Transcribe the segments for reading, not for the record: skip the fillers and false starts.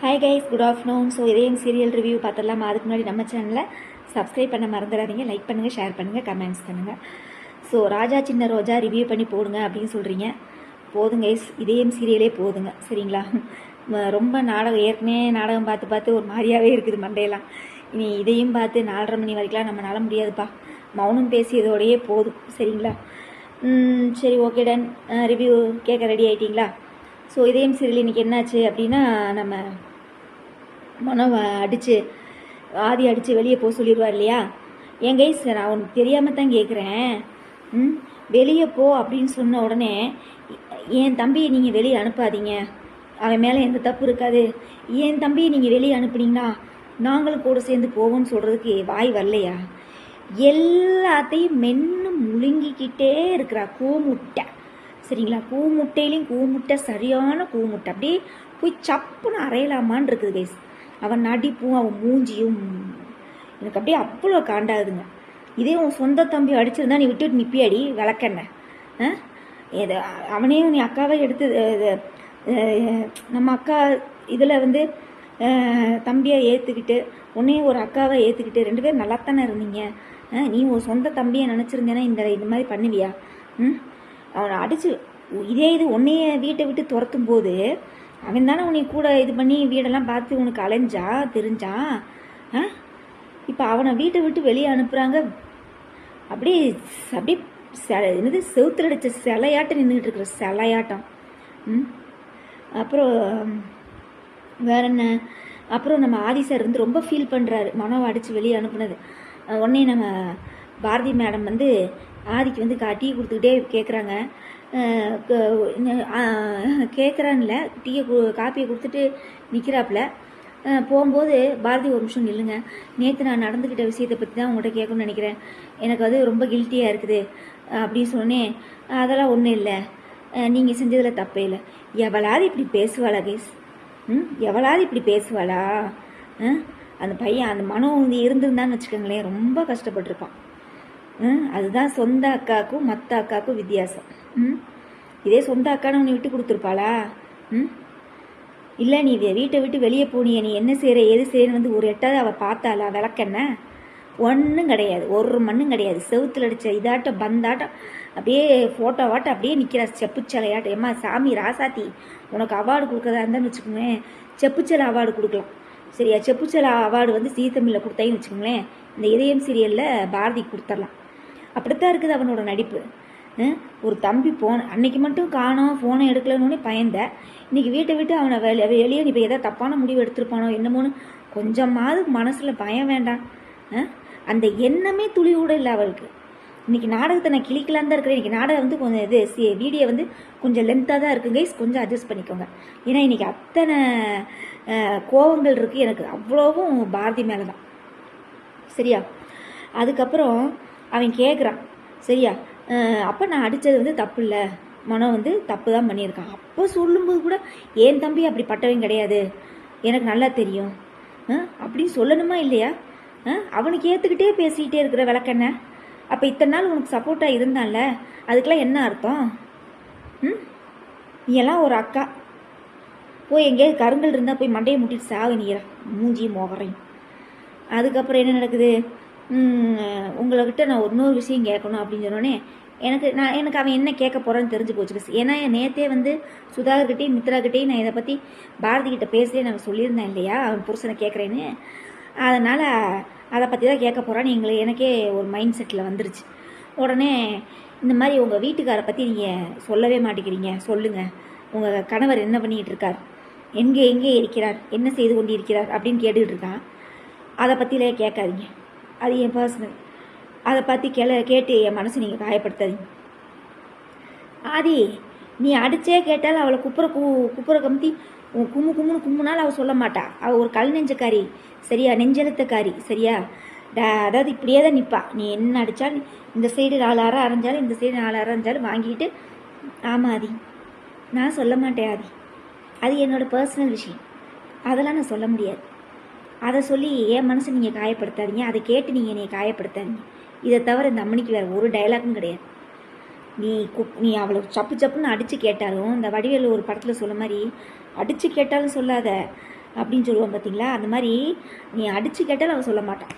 Hi guys, good afternoon. So இதயம் serial review பார்த்துடலாம். அதுக்கு முன்னாடி நம்ம சேனலில் சப்ஸ்கிரைப் பண்ண மறந்துடாதீங்க. லைக் பண்ணுங்கள், ஷேர் பண்ணுங்கள், கமெண்ட்ஸ் பண்ணுங்கள். ஸோ ராஜா சின்ன ரோஜா ரிவ்யூ பண்ணி போடுங்க அப்படின்னு சொல்கிறீங்க. போதுங்க கைஸ், இதயம் சீரியலே போதுங்க, சரிங்களா? ரொம்ப நாடகம், ஏற்கனவே நாடகம் பார்த்து பார்த்து ஒரு மாதிரியாகவே இருக்குது மண்டையெல்லாம். இனி இதையும் பார்த்து 4:30 மணி வரைக்கும்லாம் நம்மளால முடியாதுப்பா. மௌனம் பேசியதோடையே போதும், சரிங்களா? சரி, ஓகே டன். ரிவ்யூ கேட்க ரெடி ஆகிட்டிங்களா? ஸோ இதயம் சீரியல் இன்றைக்கி என்னாச்சு அப்படின்னா, நம்ம மனோவை ஆதி அடித்து வெளியே போக சொல்லிடுவார் இல்லையா? என் கைஸ், நான் உனக்கு தெரியாமல் தான் கேட்குறேன். வெளியே போ அப்படின்னு சொன்ன உடனே என் தம்பியை நீங்கள் வெளியே அனுப்பாதீங்க, அவன் மேலே எந்த தப்பு இருக்காது, என் தம்பியை நீங்கள் வெளியே அனுப்புனீங்கன்னா நாங்களும் கூட சேர்ந்து போவோம்னு சொல்கிறதுக்கு வாய் வரலையா? எல்லாத்தையும் மென்று முழுங்கிக்கிட்டே இருக்கிறா கூமுட்டை, சரிங்களா? கூமுட்டையிலையும் கூமுட்டை, சரியான கூமுட்டை. அப்படியே போய் சப்புன்னு அறையலாமான்னு இருக்குது கைஸ். அவன் நடிப்பும் அவன் மூஞ்சியும் எனக்கு அப்படியே அவ்வளோ காண்டாகுதுங்க. இதே உன் சொந்த தம்பி அடிச்சிருந்தா நீ விட்டுட்டு நிப்பியாடி விளக்கண்ண. அவனையும் நீ அக்காவை எடுத்து நம்ம அக்கா இதில் வந்து தம்பியை ஏற்றுக்கிட்டு உன்னையும் ஒரு அக்காவை ஏற்றுக்கிட்டு 2 பேரும் நல்லாத்தானே இருந்தீங்க. நீ உன் சொந்த தம்பியை நினச்சிருந்தேன்னா இந்த மாதிரி பண்ணுவியா? அவனை அடித்து இதே இது உன்னைய வீட்டை விட்டு துரத்தும் போது அவன் தானே உன்னை கூட இது பண்ணி வீடெல்லாம் பார்த்து உனக்கு தெரிஞ்சான். இப்போ அவனை வீட்டை விட்டு வெளியே அனுப்புகிறாங்க. அப்படியே என்னது செவுத்துல அடித்த சிலையாட்டம் நின்றுக்கிட்டு இருக்கிற சிலையாட்டம். அப்புறம் வேற என்ன? அப்புறம் நம்ம ஆதி சார் வந்து ரொம்ப ஃபீல் பண்ணுறாரு மனோவை அடித்து வெளியே அனுப்புனது. உடனே நம்ம பாரதி மேடம் வந்து ஆதிக்கு வந்து டீ கொடுத்துக்கிட்டே கேட்குறாங்க. கேட்குறான்ல, காப்பியை கொடுத்துட்டு நிற்கிறாப்புல. போகும்போது பாரதி, ஒரு நிமிஷம் நில்லுங்க, நேற்று நான் நடந்துக்கிட்ட விஷயத்தை பற்றி தான் உங்கள்கிட்ட கேட்கணும்னு நினைக்கிறேன், எனக்கு அது ரொம்ப கில்ட்டியாக இருக்குது அப்படின்னு சொன்னேன். அதெல்லாம் ஒன்றும் இல்லை, நீங்கள் செஞ்சதில் தப்பே இல்லை. எவளாவது இப்படி பேசுவாளா கைஸ்? எவளாவது இப்படி பேசுவாளா? அந்த பையன், அந்த மனம் வந்து இருந்திருந்தான்னு வச்சுக்கோங்களேன், ரொம்ப கஷ்டப்பட்டிருப்பான். அதுதான் சொந்த அக்காவுக்கும் மற்ற அக்காவுக்கும் வித்தியாசம். இதே சொந்த அக்கான்னு உன்னை விட்டு கொடுத்துருப்பாளா? இல்லை, நீ வீட்டை விட்டு வெளியே போனிய, நீ என்ன செய்கிற ஏது செய்யன்னு வந்து ஒரு எட்டாவது அவள் பார்த்தாளா? விளக்கண்ண ஒன்றும் கிடையாது, ஒரு மண்ணும் கிடையாது. செவுத்துல அடித்த இதாட்டம் பந்தாட்டம் அப்படியே ஃபோட்டோவாட்டம் அப்படியே நிற்கிறா செப்புச்சலையாட்டம். ஏம்மா சாமி ராசாத்தி, உனக்கு அவார்டு கொடுக்குறதா இருந்தான்னு வச்சுக்கோங்களேன், செப்புச்சலை அவார்டு கொடுக்கலாம், சரியா? செப்புச்சலை அவார்டு வந்து சீத்தமிழில் கொடுத்தாயின்னு வச்சுக்கோங்களேன், இந்த இதயம் சீரியலில் பாரதி கொடுத்துடலாம். அப்படித்தான் இருக்குது அவனோட நடிப்பு. ஒரு தம்பி அன்னைக்கு மட்டும் காணோம், ஃபோனை எடுக்கலன்னு பயந்த, இன்றைக்கி வீட்டை விட்டு அவனை வெளியே நீ இப்போ எதாவது தப்பான முடிவு எடுத்துருப்பானோ என்னமோன்னு கொஞ்சமாவது மனசில் பயம் வேண்டாம்? அந்த எண்ணமே துளி கூட இல்லை அவளுக்கு. இன்றைக்கி நாடகத்தை நான் கிளிக்கலான்னு தான் இருக்கிறேன். இன்றைக்கி நாடகம் வந்து கொஞ்சம் வீடியோ வந்து கொஞ்சம் லென்த்தாக தான் இருக்குது கைஸ், கொஞ்சம் அட்ஜஸ்ட் பண்ணிக்கோங்க. ஏன்னா இன்றைக்கி அத்தனை கோவங்கள் இருக்குது எனக்கு, அவ்வளோவும் பாரதி மேலே தான், சரியா? அதுக்கப்புறம் அவன் கேட்குறான், சரியா? அப்போ நான் அடித்தது வந்து தப்பு இல்லை, மனோ வந்து தப்பு தான் பண்ணியிருக்கான். அப்போ சொல்லும்போது கூட என் தம்பி அப்படி பட்டவன் கிடையாது, எனக்கு நல்லா தெரியும் அப்படின்னு சொல்லணுமா இல்லையா? அவனுக்கு ஏற்றுக்கிட்டே பேசிக்கிட்டே இருக்கிற விளக்கண்ண. அப்போ இத்தனை நாள் உனக்கு சப்போர்ட்டாக இருந்தான்ல, அதுக்கெல்லாம் என்ன அர்த்தம்? நீ எல்லாம் ஒரு அக்கா, போய் எங்கேயாவது கருங்கல் இருந்தால் போய் மண்டையை முட்டிட்டு சாவு நீரா, மூஞ்சியும் மோகரையும். அதுக்கப்புறம் என்ன நடக்குது? உங்கள்கிட்ட நான் இன்னொரு விஷயம் கேட்கணும் அப்படின்னு சொன்னோடனே எனக்கு அவன் என்ன கேட்க போகிறான்னு தெரிஞ்சு போச்சு. ஏன்னா நேற்றே வந்து சுதாகர்கிட்டையும் மித்ராகிட்டையும் நான் இதை பற்றி பாரதிக்கிட்ட பேசலே நான் சொல்லியிருந்தேன் இல்லையா, அவன் புருஷனை கேட்குறேன்னு. அதனால் அதை பற்றி தான் கேட்க போகிறான்னு எனக்கே ஒரு மைண்ட் செட்டில் வந்துருச்சு. உடனே இந்த மாதிரி உங்கள் வீட்டுக்காரை பற்றி நீங்கள் சொல்லவே மாட்டேங்கிறீங்க, சொல்லுங்கள், உங்கள் கணவர் என்ன பண்ணிக்கிட்டு இருக்கார், எங்கே இருக்கிறார், என்ன செய்து கொண்டு இருக்கிறார் அப்படின்னு கேட்டுக்கிட்டு இருக்கான். அதை பற்றிலே கேட்காதீங்க, அது என் பர்சனல். அதை பற்றி கேட்டு என் மனசு நீங்கள் காயப்படுத்தாதீங்க. ஆதி, நீ அடித்தே கேட்டாலும் அவளை குப்புற கமுத்தி கும்முனாலும் அவள் சொல்ல மாட்டா. அவள் ஒரு கல் நெஞ்சக்காரி, சரியா? நெஞ்செழுத்தக்காரி, சரியா? அதாவது இப்படியே தான் நிற்பா. நீ என்ன அடித்தாலும் இந்த சைடு 4 அரை அரைஞ்சாலும் இந்த சைடு 4 அரை அரைஞ்சாலும் வாங்கிட்டு, ஆமாம் ஆதி, நான் சொல்ல மாட்டேன் ஆதி, அது என்னோடய பர்சனல் விஷயம், அதெல்லாம் நான் சொல்ல முடியாது. அதை சொல்லி என் மனசை நீங்கள் காயப்படுத்தாதீங்க, அதை கேட்டு நீங்கள் என்னை காயப்படுத்தாதீங்க. இதை தவிர இந்த அம்மனிக்கு வேறு ஒரு டைலாக்கும் கிடையாது. நீ அவளை சப்புன்னு அடித்து கேட்டாலும், இந்த வடிவேலு ஒரு படத்தில் சொல்ல மாதிரி அடித்து கேட்டாலும் சொல்லாத, அப்படின்னு சொல்லுவான் பார்த்தீங்களா, அந்த மாதிரி நீ அடித்து கேட்டாலும் அவன் சொல்ல மாட்டான்.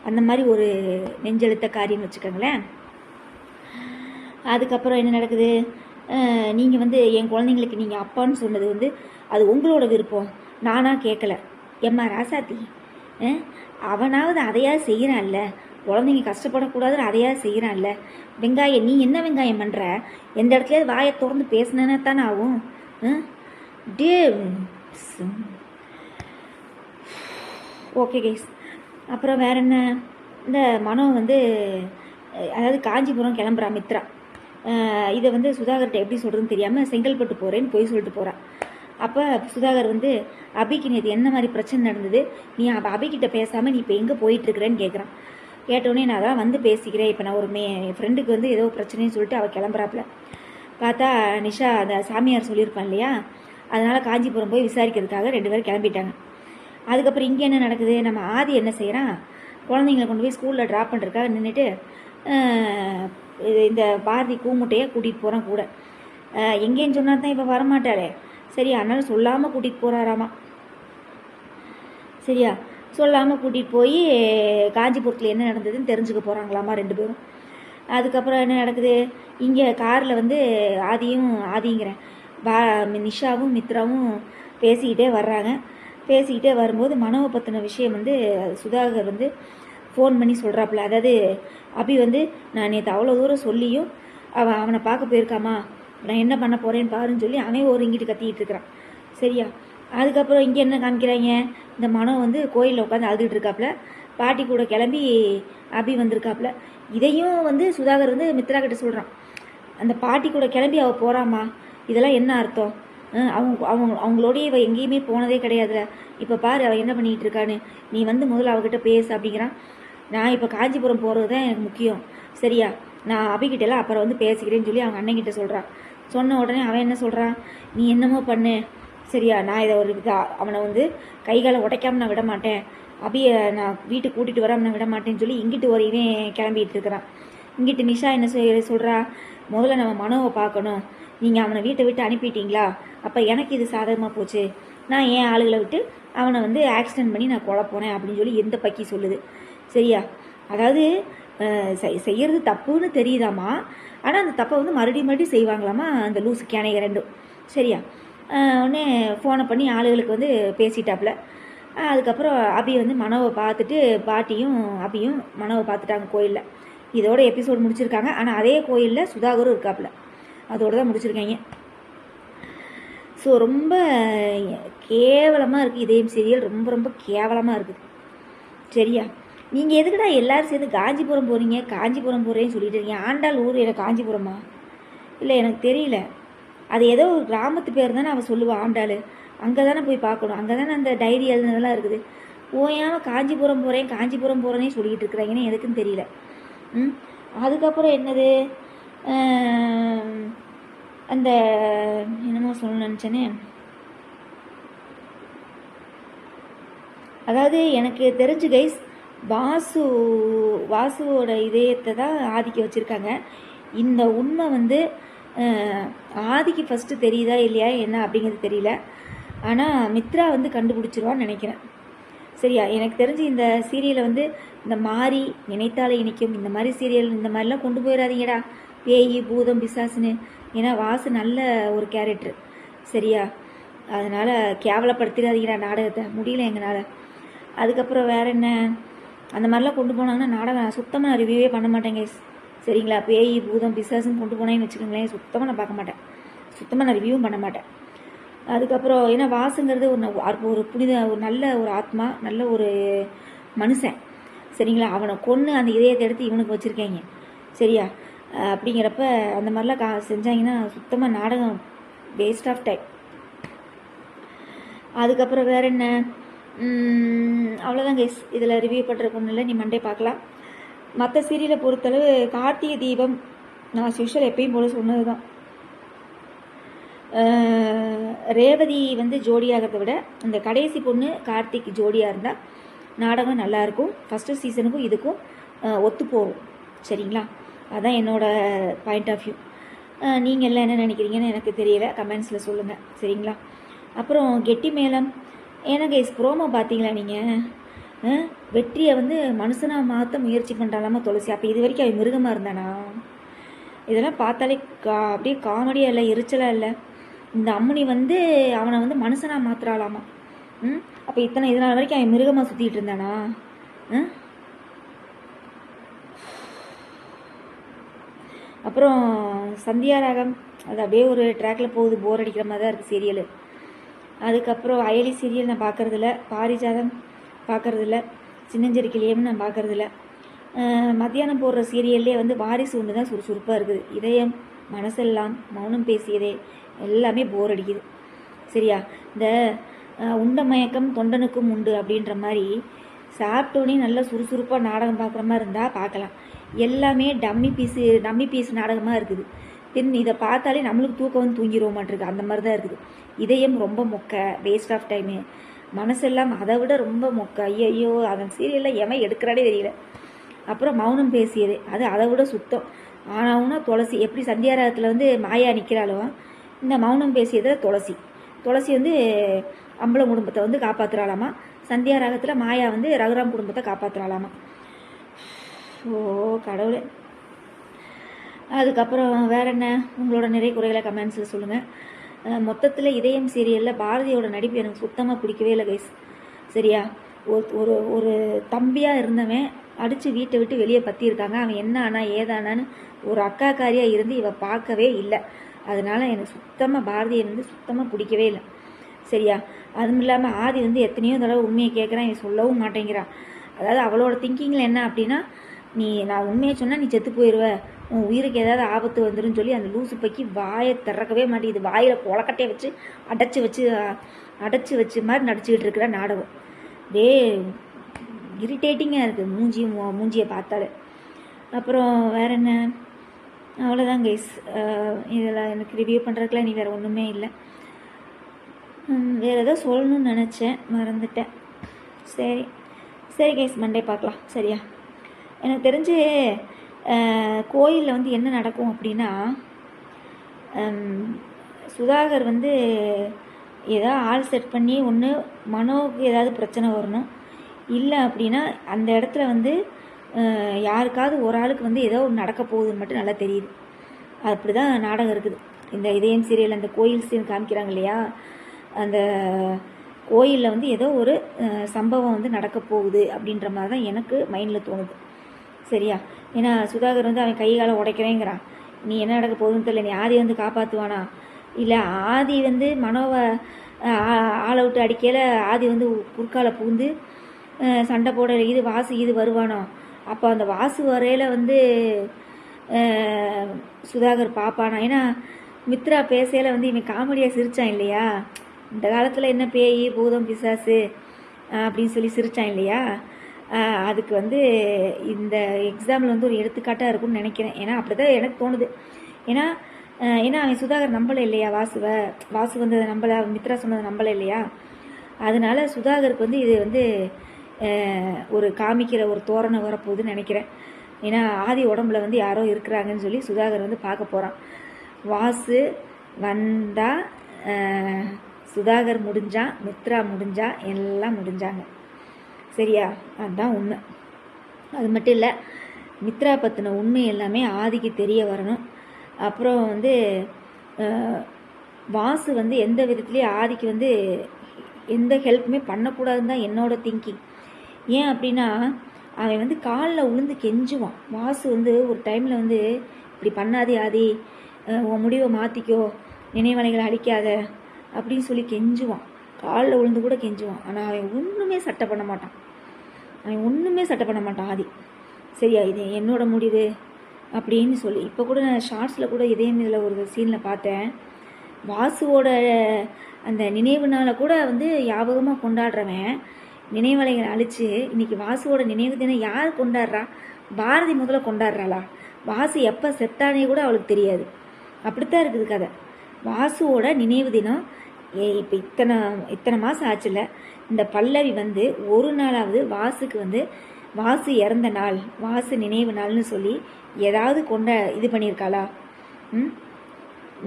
அந்த மாதிரி ஒரு நெஞ்செழுத்த காரியம்னு வச்சுக்கோங்களேன். அதுக்கப்புறம் என்ன நடக்குது, நீங்கள் வந்து என் குழந்தைங்களுக்கு நீங்கள் அப்பான்னு சொன்னது வந்து அது உங்களோட விருப்பம், நானாக கேட்கல. எம்மா ராசாத்தி, அவனாவது அதையாவது செய்கிறான்ல, குழந்தைங்க கஷ்டப்படக்கூடாதுன்னு அதையாவது செய்கிறான்ல. வெங்காயம் நீ என்ன வெங்காயம் பண்ணுற, எந்த இடத்துலையாவது வாயை திறந்து பேசினேன்னா தானே ஆகும். Day okay guys. அப்புறம் வேற என்ன, இந்த மனோ வந்து அதாவது காஞ்சிபுரம் கிளம்புறா மித்ரா. இதை வந்து சுதாகர்கிட்ட எப்படி சொல்கிறதுன்னு தெரியாமல் செங்கல்பட்டு போகிறேன்னு போய் சொல்லிட்டு போகிறான். அப்போ சுதாகர் வந்து அபிக்கு நேற்று என்ன மாதிரி பிரச்சனை நடந்தது, நீ அபிக்கிட்ட பேசாமல் நீ இப்போ எங்கே போயிட்டுருக்குறேன்னு கேட்குறான். கேட்டோடனே நான் தான் வந்து பேசிக்கிறேன், இப்போ நான் ஒரு என் ஃப்ரெண்டுக்கு வந்து ஏதோ பிரச்சனைன்னு சொல்லிட்டு அவள் கிளம்புறாப்புல. பார்த்தா நிஷா அந்த சாமியார் சொல்லியிருப்பான் இல்லையா, அதனால் காஞ்சிபுரம் போய் விசாரிக்கிறதுக்காக 2 பேரும் கிளம்பிட்டாங்க. அதுக்கப்புறம் இங்கே என்ன நடக்குது, நம்ம ஆதி என்ன செய்கிறான், குழந்தைங்களை கொண்டு போய் ஸ்கூலில் ட்ராப் பண்ணுறதுக்காக நின்றுட்டு இந்த பாரதி கூமுட்டையை கூட்டிகிட்டு போகிறான் கூட. எங்கேன்னு சொன்னால் தான் இப்போ வரமாட்டாளே, சரியா, அதனால சொல்லாமல் கூட்டிகிட்டு போகிறாராமா. சரியா, சொல்லாமல் கூட்டிகிட்டு போய் காஞ்சிபுரத்தில் என்ன நடந்ததுன்னு தெரிஞ்சுக்க போகிறாங்களாமா 2 பேரும். அதுக்கப்புறம் என்ன நடக்குது, இங்கே காரில் வந்து ஆதிங்கிறேன் நிஷாவும் மித்ராவும் பேசிக்கிட்டே வர்றாங்க. பேசிக்கிட்டே வரும்போது மனோவை பற்றின விஷயம் வந்து சுதாகர் வந்து ஃபோன் பண்ணி சொல்கிறாப்புல. அதாவது அபி வந்து நான் நேற்று அவ்வளோ தூரம் சொல்லியும் அவனை பார்க்க போயிருக்காமா, நான் என்ன பண்ண போகிறேன்னு பாருன்னு சொல்லி அவன் ஒரு இங்கிட்டு கத்திக்கிட்டு இருக்கிறான். சரியா, அதுக்கப்புறம் இங்கே என்ன காமிக்கிறாங்க, இந்த மனோ வந்து கோயிலில் உட்காந்து அழுதுகிட்டு இருக்காப்புல, பாட்டி கூட கிளம்பி அபி வந்திருக்காப்புல. இதையும் வந்து சுதாகர் வந்து மித்ரா கிட்ட சொல்கிறான், அந்த பாட்டி கூட கிளம்பி அவள் போகிறாமா, இதெல்லாம் என்ன அர்த்தம், அவங்களோடய இவ எங்கேயுமே போனதே கிடையாதுல, இப்போ பாரு அவள் என்ன பண்ணிகிட்டு இருக்கான்னு, நீ வந்து முதல்ல அவகிட்ட பேசு அப்படிங்கிறான். நான் இப்போ காஞ்சிபுரம் போகிறது தான் எனக்கு முக்கியம், சரியா, நான் அபிகிட்டலாம் அப்புறம் வந்து பேசிக்கிறேன்னு சொல்லி அவங்க அண்ணங்கிட்ட சொல்கிறான். சொன்ன உடனே அவன் என்ன சொல்கிறான், நீ என்னமோ பண்ணு, சரியா, நான் இதை ஒரு அவனை வந்து கைகாலை உடைக்காமல் நான் விட மாட்டேன், அபியை நான் வீட்டுக்கு கூட்டிகிட்டு வராமல் நான் விட மாட்டேன்னு சொல்லி இங்கிட்டு ஒரு இவன் கிளம்பிகிட்டு இருக்கிறான். இங்கிட்டு நிஷா என்ன சொல்கிறா, முதல்ல நம்ம மனோவை பார்க்கணும், நீங்கள் அவனை வீட்டை விட்டு அனுப்பிட்டீங்களா, அப்போ எனக்கு இது சாதகமாக போச்சு, நான் என் ஆளுகளை விட்டு அவனை வந்து ஆக்சிடென்ட் பண்ணி நான் கொலை போனேன் அப்படின்னு சொல்லி எந்த பக்கி சொல்லுது. சரியா, அதாவது செய்கிறது தப்புன்னு தெரியுதாமா, ஆனால் அந்த தப்பை வந்து மறுபடியும் செய்வாங்களாமா அந்த லூசு கேனைக 2. சரியா, உடனே ஃபோனை பண்ணி ஆளுகளுக்கு வந்து பேசிட்டாப்புல. அதுக்கப்புறம் அபி வந்து மனோவை பார்த்துட்டு பாட்டியும் அபியும் மனோவை பார்த்துட்டாங்க கோயிலில். இதோட எபிசோடு முடிச்சிருக்காங்க. ஆனால் அதே கோயிலில் சுதாகரும் இருக்காப்புல, அதோடு தான் முடிச்சிருக்காங்க. ஸோ ரொம்ப கேவலமாக இருக்குது இதயம் சீரியல், ரொம்ப ரொம்ப கேவலமாக இருக்குது. சரியா, நீங்கள் எதுக்குடா எல்லோரும் சேர்ந்து காஞ்சிபுரம் போகிறீங்க, காஞ்சிபுரம் போகிறேன்னு சொல்லிட்டு இருக்கீங்க. ஆண்டாள் ஊர் எனக்கு காஞ்சிபுரமா, இல்லை எனக்கு தெரியல, அது ஏதோ ஒரு கிராமத்து பேர் தானே அவள் சொல்லுவாள் ஆண்டாள், அங்கே தானே போய் பார்க்கணும், அங்கே தானே அந்த டைரி எழுதுனதெல்லாம் இருக்குது. ஓயாமல் காஞ்சிபுரம் போகிறேன் காஞ்சிபுரம் போகிறேன்னே சொல்லிக்கிட்டு இருக்கிறாங்கன்னு எதுக்குன்னு தெரியல. அதுக்கப்புறம் என்னது, அந்த என்னமோ சொல்ல நினச்சேனே, அதாவது எனக்கு தெரிஞ்சு கைஸ் வாசுவோட இதயத்தை தான் ஆதிக்க வச்சுருக்காங்க. இந்த உண்மை வந்து ஆதிக்கு ஃபஸ்ட்டு தெரியுதா இல்லையா என்ன அப்படிங்கிறது தெரியல, ஆனால் மித்ரா வந்து கண்டுபிடிச்சிருவான்னு நினைக்கிறேன். சரியா, எனக்கு தெரிஞ்சு இந்த சீரியலை வந்து இந்த மாதிரி நினைத்தாலே இனிக்கும் இந்த மாதிரி சீரியல் இந்த மாதிரிலாம் கொண்டு போயிடாதீங்கடா, பேய் பூதம் பிசாசுன்னு. ஏன்னா வாசு நல்ல ஒரு கேரக்டர், சரியா, அதனால் கேவலப்படுத்திடாதீங்கடா நாடகத்தை, முடியல எங்களால். அதுக்கப்புறம் வேறு என்ன, அந்த மாதிரிலாம் கொண்டு போனாங்கன்னா நாடகம் சுத்தமாக நான் ரிவ்யூவே பண்ண மாட்டேங்க, சரிங்களா. பேய் பூதம் பிசாசுன்னு கொண்டு போனேன்னு வச்சுக்கோங்களேன், சுத்தமாக நான் பார்க்க மாட்டேன், சுத்தமாக நான் ரிவ்யூவும் பண்ண மாட்டேன். அதுக்கப்புறம் ஏன்னா வாசுங்கிறது ஒரு புனித ஒரு நல்ல ஒரு ஆத்மா, நல்ல ஒரு மனுஷன், சரிங்களா. அவனை கொன்று அந்த இதயத்தை எடுத்து இவனுக்கு வச்சுருக்கீங்க, சரியா. அப்படிங்கிறப்ப அந்த மாதிரிலாம் செஞ்சாங்கன்னா சுத்தமாக நாடகம் வேஸ்ட் ஆஃப் டைம். அதுக்கப்புறம் வேறு என்ன, அவ்வளோதான் கைஸ், இதில் ரிவ்யூ பண்ணுறதுக்கு ஒன்றும் இல்லை, நீ மண்டே பார்க்கலாம். மற்ற சீரியலை பொறுத்தளவு கார்த்திகை தீபம் நான் ஸ்பெஷல் எப்பயும் போல சொன்னது தான். ரேவதி வந்து ஜோடியாகிறத விட இந்த கடைசி பொண்ணு கார்த்திக் ஜோடியாக இருந்தால் நாடகம் நல்லாயிருக்கும். ஃபஸ்ட்டு சீசனுக்கும் இதுக்கும் ஒத்து போகும், சரிங்களா. அதுதான் என்னோடய பாயிண்ட் ஆஃப் வியூ. நீங்கள் எல்லாம் என்ன நினைக்கிறீங்கன்னு எனக்கு தெரியல, கமெண்ட்ஸில் சொல்லுங்கள், சரிங்களா. அப்புறம் கெட்டி மேளம் எனக்கு ப்ரோமோ பார்த்தீங்களா நீங்கள்? வெற்றியை வந்து மனுஷனாக மாற்ற முயற்சி பண்ணுறாலாமா துளசி. அப்போ இது வரைக்கும் அவன் மிருகமாக இருந்தானா? இதெல்லாம் பார்த்தாலே அப்படியே காமெடியாக இல்லை, எரிச்சலாக இல்லை. இந்த அம்முனி வந்து அவனை வந்து மனுஷனாக மாற்றுறாளாமா. அப்போ இதனால் வரைக்கும் அவன் மிருகமாக சுற்றிட்டு இருந்தானா? அப்புறம் சந்தியா ராகம் அது அப்படியே ஒரு ட்ராக்கில் போகுது, போர் அடிக்கிற மாதிரி தான் இருக்குது சீரியல். அதுக்கப்புறம் அயலி சீரியல் நான் பார்க்குறதில்ல, பாரிஜாதம் பார்க்குறதில்ல, சின்னஞ்சிறு கிளியம் நான் பார்க்குறதில்ல. மத்தியானம் போடுற சீரியல்லே வந்து வாரிசு ஒன்று தான் சுறுசுறுப்பாக இருக்குது. இதயம், மனசெல்லாம், மௌனம் பேசியதே எல்லாமே போர் அடிக்குது. சரியா? இந்த உண்ட மயக்கம் தொண்டனுக்கும் உண்டு அப்படின்ற மாதிரி சாப்பிட்டோன்னே நல்லா சுறுசுறுப்பாக நாடகம் பார்க்குற மாதிரி இருந்தால் பார்க்கலாம். எல்லாமே டம்மி பீஸ் நாடகமாக இருக்குது. இதை பார்த்தாலே நம்மளுக்கு தூக்கம் வந்து தூங்கிடுவோம் மாட்டிருக்கு, அந்த மாதிரி தான் இருக்குது. இதயம் ரொம்ப மொக்க, வேஸ்ட் ஆஃப் டைமு. மனசெல்லாம் அதை விட ரொம்ப மொக்க. ஐயோ அதன் சீரியலில் எவன் எடுக்கிறானே தெரியல. அப்புறம் மௌனம் பேசியது அது அதை விட சுத்தம். ஆனாவுன்னா துளசி எப்படி சந்தியாராகத்தில் வந்து மாயா நிற்கிறாளோ, இந்த மௌனம் பேசியதில் துளசி வந்து அம்பலம் குடும்பத்தை வந்து காப்பாற்றுறாளாமா. சந்தியாராகத்தில் மாயா வந்து ரகுராம் குடும்பத்தை காப்பாற்றுறாளாமா. ஓ கடவுளே. அதுக்கப்புறம் வேறு என்ன உங்களோட நிறைய குறைகளை கமெண்ட்ஸில் சொல்லுங்கள். மொத்தத்தில் இதயம் சீரியலில் பாரதியோட நடிப்பு எனக்கு சுத்தமாக பிடிக்கவே இல்லை கைஸ். சரியா? ஒரு ஒரு தம்பியாக இருந்தவன் அடித்து வீட்டை விட்டு வெளியே பற்றியிருக்காங்க. அவன் என்ன ஆனா ஏதானான்னு ஒரு அக்காக்காரியாக இருந்து இவ பார்க்கவே இல்லை. அதனால் எனக்கு சுத்தமாக பாரதியை வந்து சுத்தமாக பிடிக்கவே இல்லை. சரியா? அதுவும் இல்லாமல் ஆதி வந்து எத்தனையோ தடவை உண்மையை கேட்குறான், இவன் சொல்லவும் மாட்டேங்கிறான். அதாவது அவளோட திங்கிங்கில் என்ன அப்படின்னா, நான் உண்மையை சொன்னால் நீ செத்து போயிடுவ, உன் உயிருக்கு ஏதாவது ஆபத்து வந்துடும் சொல்லி அந்த லூசு பைக்கி வாயை திறக்கவே மாட்டேங்குது. வாயில் கொலக்கட்டையை வச்சு அடைச்சி வச்சு மாதிரி நடிச்சுக்கிட்டு இருக்கிற நாடகம். டே இரிட்டேட்டிங்காக இருக்குது மூஞ்சியை பார்த்தாலே. அப்புறம் வேறு என்ன? அவ்வளோதான் கைஸ். இதெல்லாம் எனக்கு ரிவ்யூ பண்ணுறதுக்குலாம் நீ வேறு ஒன்றுமே இல்லை. வேறு ஏதோ சொல்லணும்னு நினச்சேன், மறந்துட்டேன். சரி கைஸ், மண்டே பார்க்கலாம். சரியா? எனக்கு தெரிஞ்சு கோயிலில் வந்து என்ன நடக்கும் அப்படின்னா, சுதாகர் வந்து ஏதாவது ஆள் செட் பண்ணி ஒன்று மனோவுக்கு ஏதாவது பிரச்சனை வரணும், இல்லை அப்படின்னா அந்த இடத்துல வந்து யாருக்காவது ஒரு ஆளுக்கு வந்து ஏதோ ஒன்று நடக்க போகுதுன்னு மட்டும் நல்லா தெரியுது. அப்படி தான் நாடகம் இருக்குது. இந்த இதயம் சீரியல் அந்த கோயில் சீன் காமிக்கிறாங்க இல்லையா, அந்த கோயிலில் வந்து ஏதோ ஒரு சம்பவம் வந்து நடக்க போகுது அப்படின்ற மாதிரி தான் எனக்கு மைண்டில் தோணுது. சரியா? ஏன்னா சுதாகர் வந்து அவன் கை காலை உடைக்கிறேங்கிறான். நீ என்ன நடக்க போகுதுன்னு தெரியல, நீ ஆதி வந்து காப்பாற்றுவானா, இல்லை ஆதி வந்து மனோவை ஆளை விட்டு அடிக்கையில் ஆதி வந்து குறுக்கால பூந்து சண்டை போட வாசு வருவானோ, அப்போ அந்த வாசு வரையில் வந்து சுதாகர் பார்ப்பானா. ஏன்னா மித்ரா பேசையில் வந்து இவன் காமெடியாக சிரித்தான் இல்லையா, இந்த காலத்தில் என்ன பேய் பூதம் பிசாசு அப்படின்னு சொல்லி சிரித்தான் இல்லையா, அதுக்கு வந்து இந்த எக்ஸாம்பிள் வந்து ஒரு எடுத்துக்காட்டாக இருக்கும்னு நினைக்கிறேன். ஏன்னா அப்படி தான் எனக்கு தோணுது. ஏன்னா அவன் சுதாகர் நம்பலை இல்லையா, வாசு வந்து அதை நம்பலை, மித்ரா சொன்னதை நம்பலை இல்லையா, அதனால சுதாகருக்கு வந்து இது வந்து ஒரு காமிக்கிற ஒரு தோரணை வரப்போகுதுன்னு நினைக்கிறேன். ஏன்னா ஆதி உடம்புல வந்து யாரோ இருக்கிறாங்கன்னு சொல்லி சுதாகர் வந்து பார்க்க போகிறான். வாசு வந்தால் சுதாகர் முடிஞ்சான், மித்ரா முடிஞ்சா, எல்லாம் முடிஞ்சாங்க. சரியா? அதுதான் உண்மை. அது மட்டும் இல்லை, மித்ரா பற்றின உண்மை எல்லாமே ஆதிக்கு தெரிய வரணும். அப்புறம் வந்து வாசு வந்து எந்த விதத்துலேயும் ஆதிக்கு வந்து எந்த ஹெல்ப்புமே பண்ணக்கூடாதுன்னு தான் என்னோட திங்கிங். ஏன் அப்படின்னா அவன் வந்து காலில் உளுந்து கெஞ்சுவான். வாசு வந்து ஒரு டைமில் வந்து இப்படி பண்ணாதே ஆதி, உன் முடிவை மாற்றிக்கோ, நினைவலைகளை அழிக்காத அப்படின்னு சொல்லி கெஞ்சுவான். காலில் உளுந்து கூட கெஞ்சுவான். ஆனால் அவன் ஒன்றுமே சட்டை பண்ண மாட்டான் ஆதி. சரியா? இது என்னோட முடிவு அப்படின்னு சொல்லி இப்போ கூட நான் ஷார்ட்ஸில் கூட இதில் ஒரு சீனில் பார்த்தேன். வாசுவோட அந்த நினைவு நாளை கூட வந்து ஞாபகமாக கொண்டாடுறவன் நினைவலைகளை அழித்து இன்னைக்கு வாசுவோட நினைவு தினம் யார் கொண்டாடுறா? பாரதி முதல்ல கொண்டாடுறாளா? வாசு எப்போ செத்தானே கூட அவளுக்கு தெரியாது. அப்படித்தான் இருக்குது கதை. வாசுவோட நினைவு தினம் இப்போ இத்தனை மாதம் ஆச்சுல, இந்த பல்லவி வந்து ஒரு நாளாவது வாசுக்கு வந்து வாசு இறந்த நாள், வாசு நினைவு நாள்னு சொல்லி ஏதாவது இது பண்ணியிருக்காளா?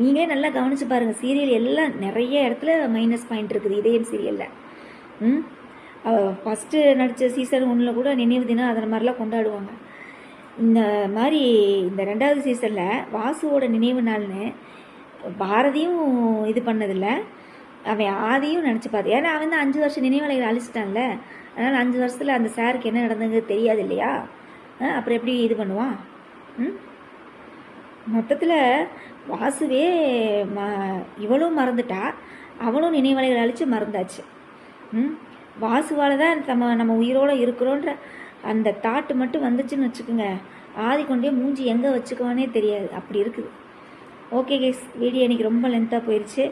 நீங்களே நல்லா கவனித்து பாருங்கள். சீரியல் எல்லாம் நிறைய இடத்துல மைனஸ் பாயிண்ட் இருக்குது இதயம் சீரியலில். ம் ஃபஸ்ட்டு நடித்த சீசன் 1 கூட நினைவு தினம் அதை மாதிரிலாம் கொண்டாடுவாங்க. இந்த மாதிரி இந்த 2வது சீசனில் வாசுவோட நினைவு நாள்னு பாரதியும் இது பண்ணதில்ல, அவன் ஆதியும் நினச்சி பார்த்து. ஏன்னா அவன் தான் 5 வருஷம் நினைவலைகள் அழிச்சிட்டான்ல. அதனால் 5 வருஷத்தில் அந்த சாருக்கு என்ன நடந்ததுங்கிறது தெரியாது இல்லையா? அப்புறம் எப்படி இது பண்ணுவான்? மொத்தத்தில் வாசுவே இவளும் மறந்துட்டா, அவளும் நினைவலைகள் அழித்து மறந்தாச்சு. வாசுவால் தான் நம்ம உயிரோடு இருக்கிறோன்ற அந்த தாட்டு மட்டும் வந்துச்சுன்னு வச்சுக்கோங்க, ஆதி கொண்டே மூஞ்சி எங்கே வச்சுக்குவானே தெரியாது, அப்படி இருக்குது. ஓகே கைஸ், வீடியோ இன்றைக்கி ரொம்ப லென்த்தாக போயிடுச்சு.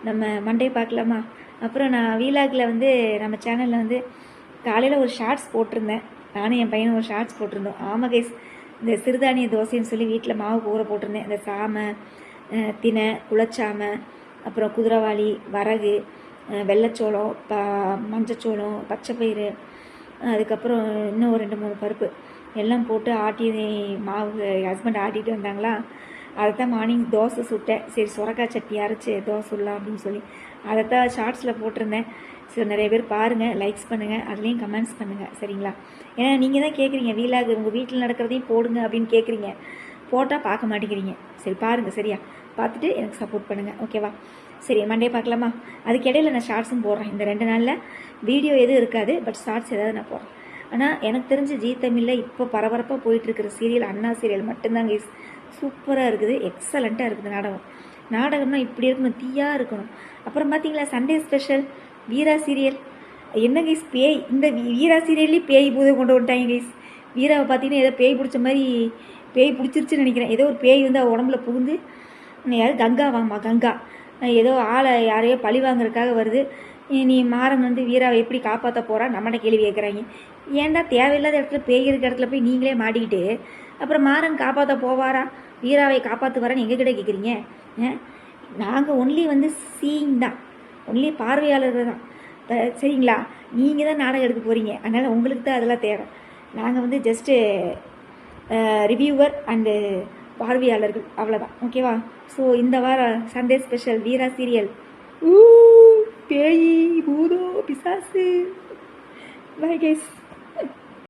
நம்ம மண்டே பார்க்கலாமா? அப்புறம் நான் வீலாகில் வந்து நம்ம சேனலில் வந்து காலையில் ஒரு ஷார்ட்ஸ் போட்டிருந்தேன். நானும் என் பையனும் ஒரு ஷார்ட்ஸ் போட்டிருந்தோம். ஆமாம் கைஸ், இந்த சிறுதானிய தோசைன்னு சொல்லி வீட்டில் மாவு ஊற போட்டிருந்தேன். இந்த சாமை, தினை, குளச்சாமை, அப்புறம் குதிரைவாளி, வரகு, வெள்ளைச்சோளம், மஞ்சச்சோளம், பச்சைப்பயிறு, அதுக்கப்புறம் இன்னும் ஒரு 2-3 பருப்பு எல்லாம் போட்டு ஆட்டி மாவு ஹஸ்பண்ட் ஆட்டிகிட்டு வந்தாங்களா, அதைத்தான் மார்னிங் தோசை சுட்டேன். சரி சுரக்காய் சட்னி அரைச்சி தோசை சுடலாம் அப்படின்னு சொல்லி அதைத்தான் ஷார்ட்ஸில் போட்டிருந்தேன். சரி, நிறைய பேர் பாருங்கள், லைக்ஸ் பண்ணுங்கள், அதுலேயும் கமெண்ட்ஸ் பண்ணுங்கள், சரிங்களா? ஏன்னா நீங்கள் தான் கேட்குறீங்க வீலாக உங்கள் வீட்டில் நடக்கிறதையும் போடுங்க அப்படின்னு கேட்குறீங்க, போட்டால் பார்க்க மாட்டேங்கிறீங்க. சரி பாருங்கள், சரியா? பார்த்துட்டு எனக்கு சப்போர்ட் பண்ணுங்கள், ஓகேவா? சரி, மண்டே பார்க்கலாமா? அதுக்கு இடையில நான் ஷார்ட்ஸும் போடுறேன். இந்த 2 நாளில் வீடியோ எதுவும் இருக்காது, பட் ஷார்ட்ஸ் ஏதாவது நான் போடுறேன். ஆனால் எனக்கு தெரிஞ்ச ஜீ தமிழில் இப்போ பரபரப்பாக போயிட்டுருக்கிற சீரியல் அண்ணா சீரியல் மட்டும்தாங்க. சூப்பராக இருக்குது, எக்ஸலண்ட்டாக இருக்குது. நாடகம்னா இப்படி இருக்கணும், தீயாக இருக்கணும். அப்புறம் பார்த்தீங்களா சண்டே ஸ்பெஷல் வீரா சீரியல். என்ன கைஸ், பேய், இந்த வீரா சீரியல்லேயும் பேய் பூதை கொண்டு வந்துட்டாங்க கைஸ். வீராவை பார்த்தீங்கன்னா ஏதோ பேய் பிடிச்ச மாதிரி, பேய் பிடிச்சிருச்சுன்னு நினைக்கிறேன். ஏதோ ஒரு பேய் வந்து அவள் உடம்புல புகுந்து, யார் கங்காவாம்மா, கங்கா ஏதோ ஆளை யாரையோ பழி வாங்குறதுக்காக வருது. நீ மாறன் வந்து வீராவை எப்படி காப்பாற்ற போகிறா நம்மகிட்ட கேள்வி கேட்குறாங்க. ஏன்டா தேவையில்லாத இடத்துல பேய் இருக்க இடத்துல போய் நீங்களே மாட்டிக்கிட்டு அப்புறம் மாறன் காப்பாற்ற போவாரா, வீராவை காப்பாற்று வரேன்னு எங்ககிட்ட கேட்குறீங்க? நாங்கள் ஒன்லி வந்து சீயிங் தான், ஒன்லி பார்வையாளர்கள் தான், சரிங்களா? நீங்கள் தான் நாடகம் எடுக்க போகிறீங்க, அதனால் உங்களுக்கு தான் அதெல்லாம் தேவை. நாங்கள் வந்து ஜஸ்ட்டு ரிவ்யூவர் அண்டு பார்வையாளர்கள், அவ்வளோதான், ஓகேவா? ஸோ இந்த வாரம் சண்டே ஸ்பெஷல் வீரா சீரியல். பேய் பூதோ பிசாசு. Bye guys.